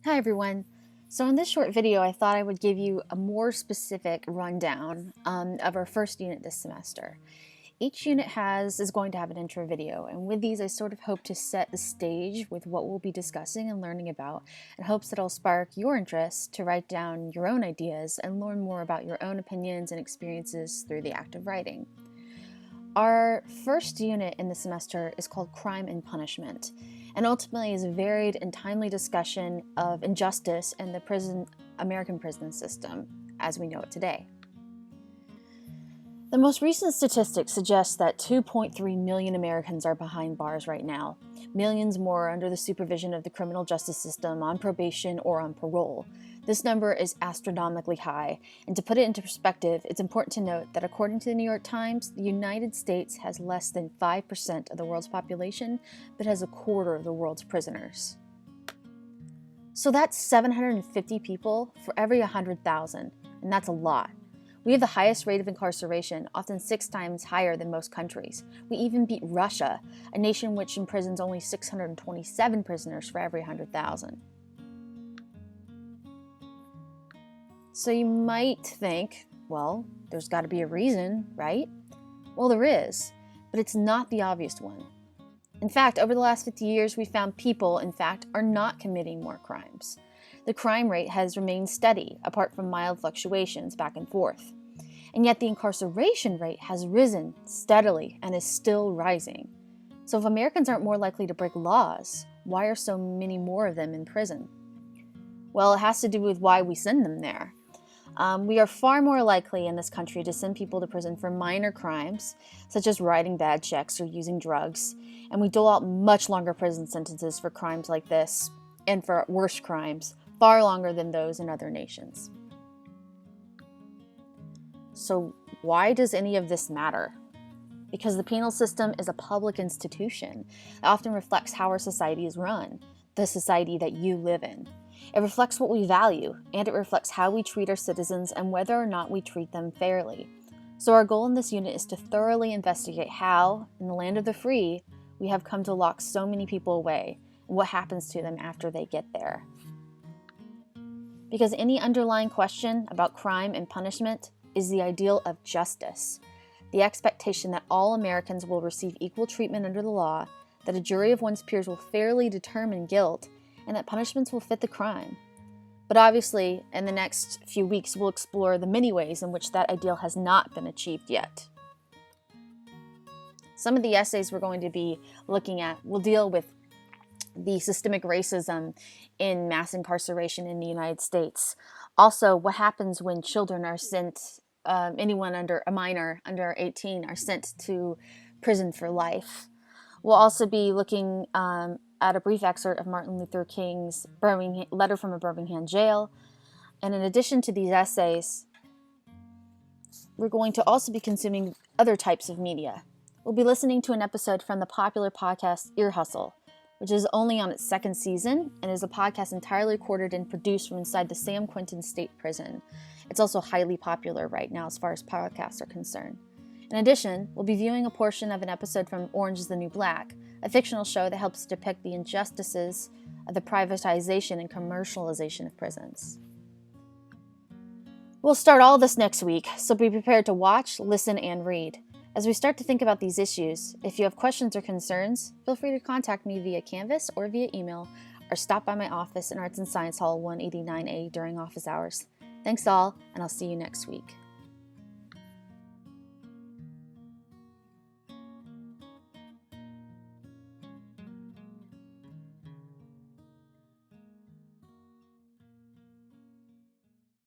Hi everyone. So in this short video, I thought I would give you a more specific rundown of our first unit this semester. Each unit is going to have an intro video, and with these I sort of hope to set the stage with what we'll be discussing and learning about, in hopes that it'll spark your interest to write down your own ideas and learn more about your own opinions and experiences through the act of writing. Our first unit in the semester is called Crime and Punishment, and ultimately is a varied and timely discussion of injustice in the American prison system as we know it today. The most recent statistics suggest that 2.3 million Americans are behind bars right now, millions more under the supervision of the criminal justice system on probation or on parole. This number is astronomically high, and to put it into perspective, it's important to note that according to the New York Times, the United States has less than 5% of the world's population, but has a quarter of the world's prisoners. So that's 750 people for every 100,000, and that's a lot. We have the highest rate of incarceration, often 6 times higher than most countries. We even beat Russia, a nation which imprisons only 627 prisoners for every 100,000. So you might think, well, there's got to be a reason, right? Well, there is, but it's not the obvious one. In fact, over the last 50 years, we found people, in fact, are not committing more crimes. The crime rate has remained steady, apart from mild fluctuations back and forth. And yet the incarceration rate has risen steadily and is still rising. So if Americans aren't more likely to break laws, why are so many more of them in prison? Well, it has to do with why we send them there. We are far more likely in this country to send people to prison for minor crimes, such as writing bad checks or using drugs, and we dole out much longer prison sentences for crimes like this, and for worse crimes, far longer than those in other nations. So why does any of this matter? Because the penal system is a public institution. It often reflects how our society is run, the society that you live in. It reflects what we value, and it reflects how we treat our citizens and whether or not we treat them fairly. So our goal in this unit is to thoroughly investigate how, in the land of the free, we have come to lock so many people away, and what happens to them after they get there. Because any underlying question about crime and punishment is the ideal of justice, the expectation that all Americans will receive equal treatment under the law, that a jury of one's peers will fairly determine guilt, and that punishments will fit the crime. But obviously, in the next few weeks, we'll explore the many ways in which that ideal has not been achieved yet. Some of the essays we're going to be looking at will deal with the systemic racism in mass incarceration in the United States. Also, what happens when children are sent, a minor under 18 are sent to prison for life. We'll also be looking at a brief excerpt of Martin Luther King's letter from a Birmingham jail. And in addition to these essays, we're going to also be consuming other types of media. We'll be listening to an episode from the popular podcast Ear Hustle, which is only on its 2nd season and is a podcast entirely recorded and produced from inside the San Quentin State Prison. It's also highly popular right now as far as podcasts are concerned. In addition, we'll be viewing a portion of an episode from Orange is the New Black, a fictional show that helps depict the injustices of the privatization and commercialization of prisons. We'll start all this next week, so be prepared to watch, listen, and read. As we start to think about these issues, if you have questions or concerns, feel free to contact me via Canvas or via email, or stop by my office in Arts and Science Hall 189A during office hours. Thanks all, and I'll see you next week.